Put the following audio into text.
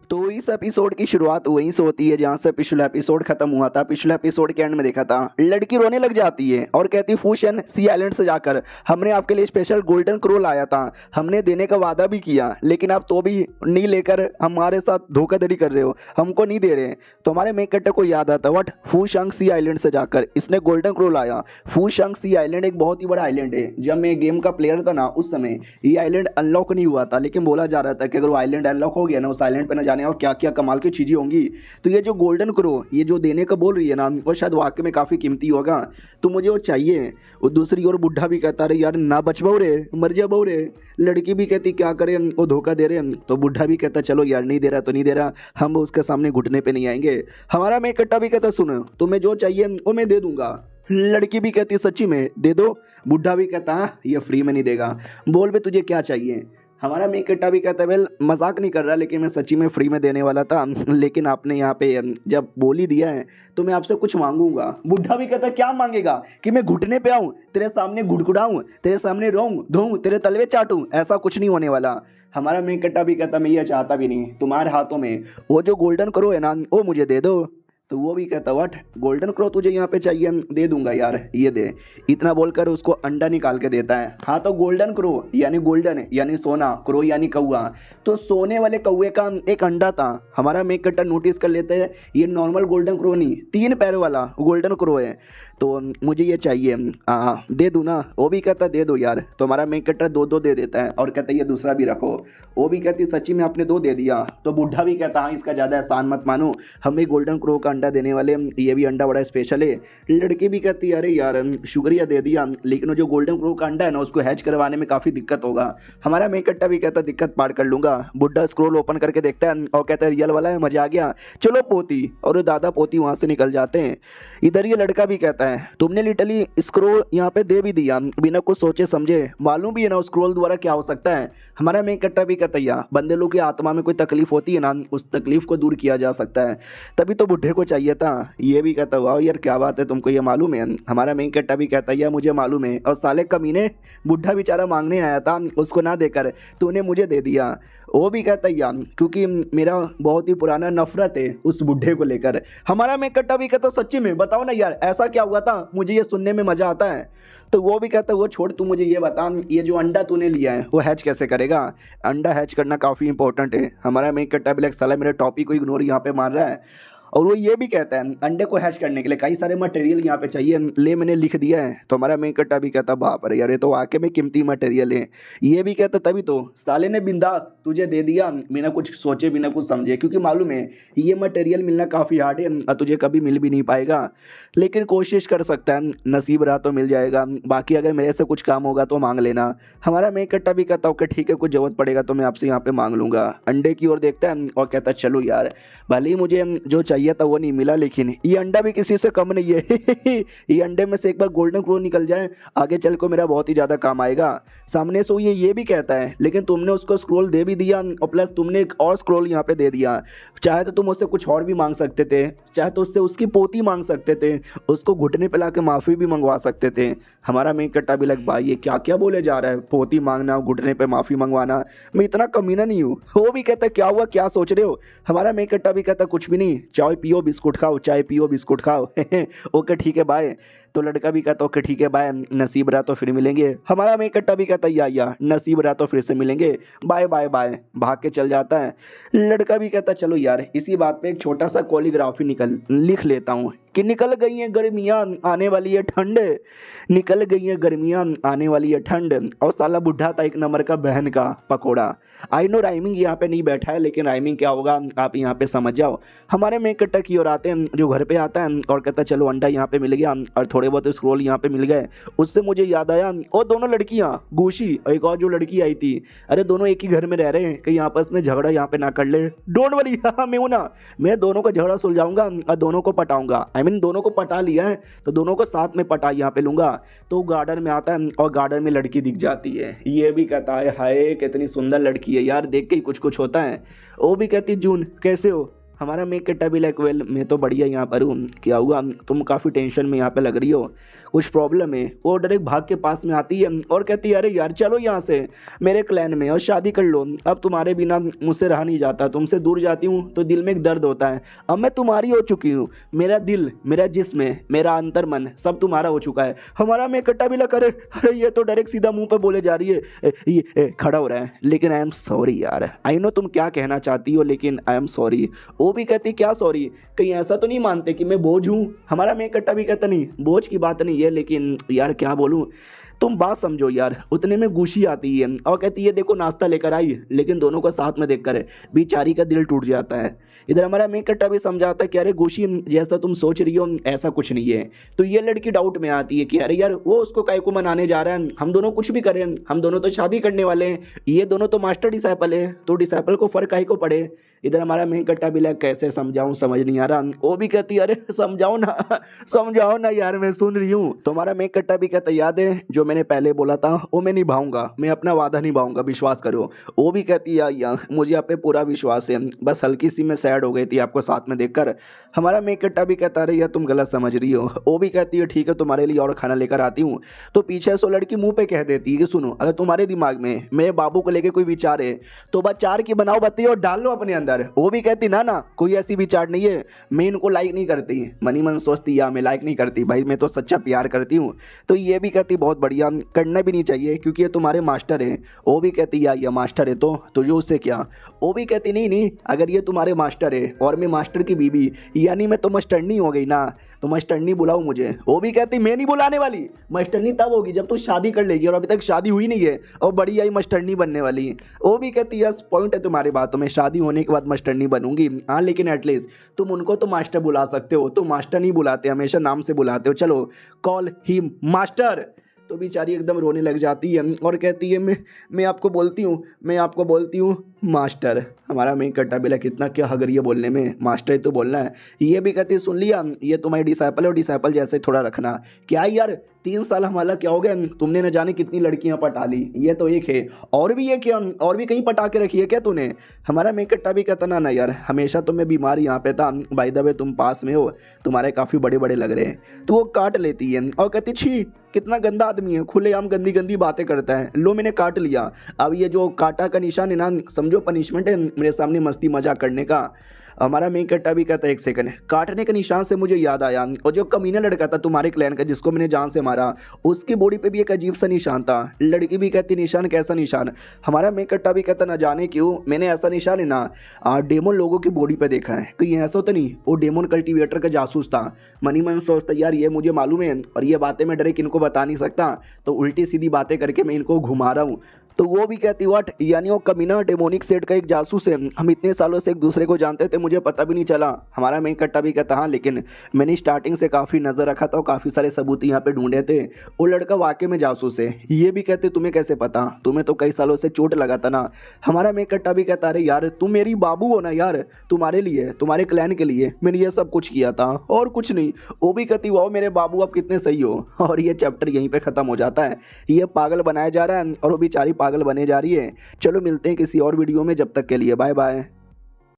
तो इस एपिसोड की शुरुआत वहीं से होती है जहाँ से पिछला एपिसोड खत्म हुआ था। पिछले एपिसोड के एंड में देखा था, लड़की रोने लग जाती है और कहती है फूशन सी आइलैंड से जाकर हमने आपके लिए स्पेशल गोल्डन क्रो लाया था, हमने देने का वादा भी किया, लेकिन आप तो भी नहीं लेकर हमारे साथ धोखाधड़ी कर रहे हो, हमको नहीं दे रहे। तो हमारे मेन कैरेक्टर को याद आता वट फूशंग सी आइलैंड से जाकर इसने गोल्डन क्रो लाया। फूशंग सी आइलैंड एक बहुत ही बड़ा आइलैंड है। जब मैं गेम का प्लेयर था ना, उस समय ये आइलैंड अनलॉक नहीं हुआ था, लेकिन बोला जा रहा था कि अगर वो आइलैंड अनलॉक हो गया ना, उस आइलैंड पर न जाने और क्या क्या कमाल की चीज़ें होंगी। तो ये जो गोल्डन क्रो ये जो देने का बोल रही है ना, वो शायद वाकई में काफ़ी कीमती होगा, तो मुझे वो चाहिए। वो दूसरी ओर बुढ़ा भी कहता रहे यार ना बच बहु रे, मर जा बहु रे। लड़की भी कहती क्या करें, वो धोखा दे रहे हैं। तो बुढ़ा भी कहता चलो यार नहीं दे रहा तो नहीं दे रहा, हम उसके सामने घुटने पे नहीं आएंगे। हमारा मैं कट्टा भी कहता सुनो तुम्हें जो चाहिए वो मैं दे दूंगा। लड़की भी कहती सच्ची में दे दो। बुढ़ा भी कहता हाँ ये फ्री में नहीं देगा, बोल बे तुझे क्या चाहिए। हमारा मेन कट्टा भी कहता है वेल मजाक नहीं कर रहा, लेकिन मैं सच्ची में फ्री में देने वाला था, लेकिन आपने यहाँ पे जब बोल ही दिया है तो मैं आपसे कुछ मांगूंगा। बुढ़ा भी कहता क्या मांगेगा, कि मैं घुटने पे आऊँ, तेरे सामने घुटघुटाऊँ, तेरे सामने रोऊं धोऊं, तेरे तलवे चाटूं? ऐसा कुछ नहीं होने वाला। हमारा मेन कट्टा भी कहता मैं ये चाहता भी नहीं, तुम्हारे हाथों में वो जो गोल्डन क्रो है ना वो मुझे दे दो। तो वो भी कहता व्हाट गोल्डन क्रो तुझे यहाँ पे चाहिए, दे दूंगा यार ये दे। इतना बोलकर उसको अंडा निकाल के देता है। हाँ तो गोल्डन क्रो यानी गोल्डन यानी सोना, क्रो यानी कौआ, तो सोने वाले कौए का एक अंडा था। हमारा मेक कट्टर नोटिस कर लेते हैं ये नॉर्मल गोल्डन क्रो नहीं, 3 पैरों वाला गोल्डन क्रो है, तो मुझे ये चाहिए। दे दूँ ना? वो भी कहता दे दो यार। तो हमारा मेक कट्टर 2-2 दे देता है और कहता है ये दूसरा भी रखो। वो भी कहती सच्ची में आपने 2 दे दिया। तो बुढ़ा भी कहता हाँ इसका ज़्यादा एहसान मत मानो, हमें गोल्डन क्रो का अंडा देने वाले, ये भी अंडा बड़ा स्पेशल है। लड़की भी कहती अरे यार शुक्रिया दे दिया, लेकिन वो जो गोल्डन क्रो का अंडा है ना उसको हैच करवाने में काफ़ी दिक्कत होगा। हमारा मेक कट्टा भी कहता दिक्कत पार कर लूँगा। बुढ़ा स्क्रोल ओपन करके देखता है और कहता है रियल वाला है, मजा आ गया, चलो पोती। और वो दादा पोती वहाँ से निकल जाते हैं। इधर ये लड़का भी कहता है तुमने लिटरली स्क्रोल यहाँ पे दे भी दिया बिना कुछ सोचे समझे, मालूम भी है ना स्क्रोल द्वारा क्या हो सकता है। हमारा मेन कट्टा भी कहता है बंदे लोग की आत्मा में कोई तकलीफ होती है ना, उस तकलीफ को दूर किया जा सकता है, तभी तो बुढ़े को चाहिए था। ये भी कहता वाह यार क्या बात है, तुमको ये मालूम है? हमारा मेन कट्टा भी कहता है मुझे मालूम है, और साले कमीने बुढ़ा बेचारा मांगने आया था, उसको ना देकर तूने मुझे दे दिया। वो भी कहता है क्योंकि मेरा बहुत ही पुराना नफरत है उस बुढ़े को लेकर। हमारा मेन कट्टा भी कहता सच्ची में बताओ ना यार ऐसा क्या हुआ था, मुझे ये सुनने में मजा आता है। तो वो भी कहता है वो छोड़, तू मुझे ये बता ये जो अंडा तूने लिया है वो हैच कैसे करेगा? अंडा हैच करना काफ़ी इंपॉर्टेंट है। हमारा मेन कट्टा भी साला मेरे टॉपिक को इग्नोर यहाँ पे मार रहा है। और वो ये भी कहता है अंडे को हैच करने के लिए कई सारे मटेरियल यहाँ पे चाहिए, ले मैंने लिख दिया है। तो हमारा मेन कट्टा भी कहता बाप रे यार ये तो वाकई में कीमती मटेरियल है। ये भी कहता तभी तो साले ने बिंदास तुझे दे दिया बिना कुछ सोचे बिना कुछ समझे, क्योंकि मालूम है ये मटेरियल मिलना काफ़ी हार्ड है और तुझे कभी मिल भी नहीं पाएगा, लेकिन कोशिश कर सकता है, नसीब रहा तो मिल जाएगा, बाकी अगर मेरे से कुछ काम होगा तो मांग लेना। हमारा मेन कट्टा भी कहता ओके ठीक है, कुछ ज़रूरत पड़ेगा तो मैं आपसे यहाँ पे मांग लूँगा। अंडे की ओर देखता है और कहता चलो यार भले ही मुझे जो चाहिए था वो नहीं मिला, लेकिन ये अंडा भी किसी से कम नहीं है। ये अंडे में से एक बार गोल्डन क्रो निकल जाए आगे चल को मेरा बहुत ही ज़्यादा काम आएगा। सामने से ये भी कहता है लेकिन तुमने उसको स्क्रोल दे भी दिया और प्लस तुमने एक और स्क्रोल यहाँ पे दे दिया, चाहे तो तुम उससे कुछ और भी मांग सकते थे, चाहे तो उससे उसकी पोती मांग सकते थे, उसको घुटने पे ला के माफ़ी भी मंगवा सकते थे। हमारा मेन कट्टा भी लग भाई ये क्या क्या बोले जा रहा है, पोती मांगना घुटने पे माफ़ी मंगवाना, मैं इतना कमीना नहीं हूँ। वो भी कहता क्या हुआ क्या सोच रहे हो? हमारा मेन कट्टा भी कहता कुछ भी नहीं, चाय पियो बिस्कुट खाओ, चाय पियो बिस्कुट खाओ। ओके ठीक है बाय। तो लड़का भी कहता ओके ठीक है बाय, नसीब रहा तो फिर मिलेंगे। हमारा मेन कट्टा भी कहता या नसीब रहा तो फिर से मिलेंगे, बाय बाय बाय, भाग के चल जाता है। लड़का भी कहता चलो यार इसी बात पे एक छोटा सा कॉलीग्राफी लिख लेता हूँ कि निकल गई हैं गर्मियाँ आने वाली है ठंड, निकल गई हैं गर्मियाँ आने वाली है ठंड। और साला बुढ़ा था 1 नंबर का बहन का पकोड़ा। आई नो राइमिंग यहाँ पे नहीं बैठा है, लेकिन राइमिंग क्या होगा आप यहाँ पे समझ जाओ। हमारे मेन कट्टा की ओर आते हैं जो घर पे आता है और कहता चलो अंडा यहाँ पे मिल गया और थोड़े बहुत स्क्रोल यहाँ पे मिल गए। उससे मुझे याद आया वो दोनों लड़कियाँ गूशी और एक और जो लड़की आई थी, अरे दोनों एक ही घर में रह रहे हैं, कहीं आपस में झगड़ा यहाँ पे ना कर ले। डोंट वरी, हाँ मैं हूँ ना, मैं दोनों का झगड़ा सुलझाऊंगा और दोनों को पटाऊंगा। दोनों को पटा लिया है तो दोनों को साथ में पटा यहाँ पे लूंगा। तो गार्डन में आता है और गार्डन में लड़की दिख जाती है। ये भी कहता है हाय कितनी सुंदर लड़की है यार, देख के ही कुछ कुछ होता है। वो भी कहती जून कैसे हो? हमारा मेक कट्टा भी लाइक वेल मैं तो बढ़िया यहाँ पर हूँ, क्या हुआ, तुम काफ़ी टेंशन में यहाँ पे लग रही हो, कुछ प्रॉब्लम है। वो डायरेक्ट भाग के पास में आती है और कहती है अरे यार चलो यहाँ से मेरे क्लैन में और शादी कर लो, अब तुम्हारे बिना मुझसे रहा नहीं जाता, तुमसे दूर जाती हूँ तो दिल में एक दर्द होता है, अब मैं तुम्हारी हो चुकी हूँ, मेरा दिल मेरा जिस्म मेरा अंतर मन सब तुम्हारा हो चुका है। हमारा मेक कट्टा भी लग अरे अरे ये तो डायरेक्ट सीधा मुंह पे बोले जा रही है, ये खड़ा हो रहा है, लेकिन आई एम सॉरी यार, आई नो तुम क्या कहना चाहती हो लेकिन आई एम सॉरी। वो भी कहती क्या सॉरी, कहीं ऐसा तो नहीं मानते कि मैं बोझ हूँ। हमारा मेक कट्टा भी कहता नहीं बोझ की बात नहीं है, लेकिन यार क्या बोलूँ, तुम बात समझो यार। उतने में गुशी आती है और कहती है देखो नाश्ता लेकर आई, लेकिन दोनों को साथ में देखकर बेचारी का दिल टूट जाता है। इधर हमारा मेक कट्टा भी समझाता है कि अरे गुशी जैसा तुम सोच रही हो ऐसा कुछ नहीं है। तो ये लड़की डाउट में आती है कि अरे यार वो उसको काहे को मनाने जा रहा है, हम दोनों कुछ भी करें, हम दोनों तो शादी करने वाले हैं, ये दोनों तो मास्टर डिसाइपल है, तो डिसाइपल को फर्क काहे को पड़े। इधर हमारा मेक कट्टा भी लाइक कैसे समझाऊं समझ नहीं आ रहा। वो भी कहती है अरे समझाओ ना समझाओ ना यार मैं सुन रही हूँ। तो हमारा मेक कट्टा भी कहता याद है जो मैंने पहले बोला था वो मैं निभाऊंगा, मैं अपना वादा निभाऊंगा, विश्वास करो। वो भी कहती है यार मुझे आप पे पूरा विश्वास है, बस हल्की सी मैं सैड हो गई थी आपको साथ में देखकर। हमारा मेक कट्टा भी कहता रही है तुम गलत समझ रही हो। वो भी कहती है ठीक है तुम्हारे लिए और खाना लेकर आती हूँ। तो पीछे से लड़की मुंह पे कह देती है कि सुनो अगर तुम्हारे दिमाग में मेरे बाबू को लेकर कोई विचार है तो बस 4 की बनाओ बत्ती और डाल लो अपने अंदर। वो भी कहती ना ना कोई ऐसी विचार नहीं है, मैं इनको लाइक नहीं करती, मनी मन सोचती या मैं लाइक नहीं करती भाई, मैं तो सच्चा प्यार करती हूँ। तो ये भी कहती बहुत बढ़िया, करना भी नहीं चाहिए क्योंकि ये तुम्हारे मास्टर हैं। वो भी कहती या ये मास्टर है तो तुझे उससे क्या। वो भी कहती नहीं नहीं अगर ये तुम्हारे मास्टर है और मैं मास्टर की बीबी यानी मैं तो मास्टरनी हो गई ना, तो मास्टरनी बुलाओ मुझे। वो भी कहती मैं नहीं बुलाने वाली, मास्टरनी तब होगी जब तू शादी कर लेगी और अभी तक शादी हुई नहीं है और बड़ी आई मास्टरनी बनने वाली। वो भी कहती यस पॉइंट है तुम्हारी बातों में, शादी होने के बाद मास्टरनी बनूंगी हाँ, लेकिन एटलीस्ट तुम उनको तो मास्टर बुला सकते हो, तो मास्टर नहीं बुलाते, हमेशा नाम से बुलाते हो, चलो कॉल हिम मास्टर। तो बेचारी एकदम रोने लग जाती है और कहती है मैं आपको बोलती हूँ, मैं आपको बोलती हूँ मास्टर। हमारा मेक कट्टा भी कितना क्या हगर ये बोलने में, मास्टर ही तो बोलना है। ये भी कहती सुन लिया ये तुम्हारी डिसाइपल है और डिसाइपल जैसे थोड़ा रखना। क्या यार 3 साल हमारा क्या हो गया, तुमने न जाने कितनी लड़कियां पटा ली, ये तो एक है और भी ये क्या और भी कहीं पटा के रखी है क्या तूने। हमारा मेक कट्टा भी कहता ना यार हमेशा तो मैं बीमार यहाँ पे था, बाय द वे तुम पास में हो, तुम्हारे काफ़ी बड़े बड़े लग रहे हैं। तो वो काट लेती है और कहती छी कितना गंदा आदमी है, खुलेआम गंदी गंदी बातें करता है, लो मैंने काट लिया, अब ये जो काटा का निशान है ना समझो पनिशमेंट है मेरे सामने मस्ती मजाक करने का। हमारा मेक कट्टा भी कहता है एक सेकंड, काटने के निशान से मुझे याद आया और जो कमीना लड़का था तुम्हारे क्लैन का जिसको मैंने जान से मारा उसकी बॉडी पे भी एक अजीब सा निशान था। लड़की भी कहती निशान कैसा निशान। हमारा मेक कट्टा भी कहता ना जाने क्यों मैंने ऐसा निशान है ना डेमोन लोगों की बॉडी पे देखा है, कहीं ऐसा तो नहीं वो डेमोन कल्टिवेटर का जासूस था। मनी मन सोचता यार ये मुझे मालूम है और ये बातें मैं डायरेक्ट इनको बता नहीं सकता, तो उल्टी सीधी बातें करके मैं इनको घुमा रहा हूँ। तो वो भी कहती व्हाट यानी वो कमीना डेमोनिक सेट का एक जासूस है, हम इतने सालों से एक दूसरे को जानते थे मुझे पता भी नहीं चला। हमारा मेक कट्टा भी कहता हाँ लेकिन मैंने स्टार्टिंग से काफ़ी नज़र रखा था और काफ़ी सारे सबूत यहाँ पे ढूंढे थे, वो लड़का वाकई में जासूस है। ये भी कहते तुम्हें कैसे पता, तुम्हें तो कई सालों से चोट लगा था ना। हमारा मेक कट्टा भी कहता अरे यार तुम मेरी बाबू हो ना यार, तुम्हारे लिए तुम्हारे क्लैन के लिए मैंने ये सब कुछ किया था और कुछ नहीं। वो भी कहती वाओ मेरे बाबू आप कितने सही हो। और ये चैप्टर यहीं पर ख़त्म हो जाता है। ये पागल बनाया जा रहा है और वो बेचारी पागल बने जा रही है। चलो मिलते हैं किसी और वीडियो में, जब तक के लिए बाय बाय।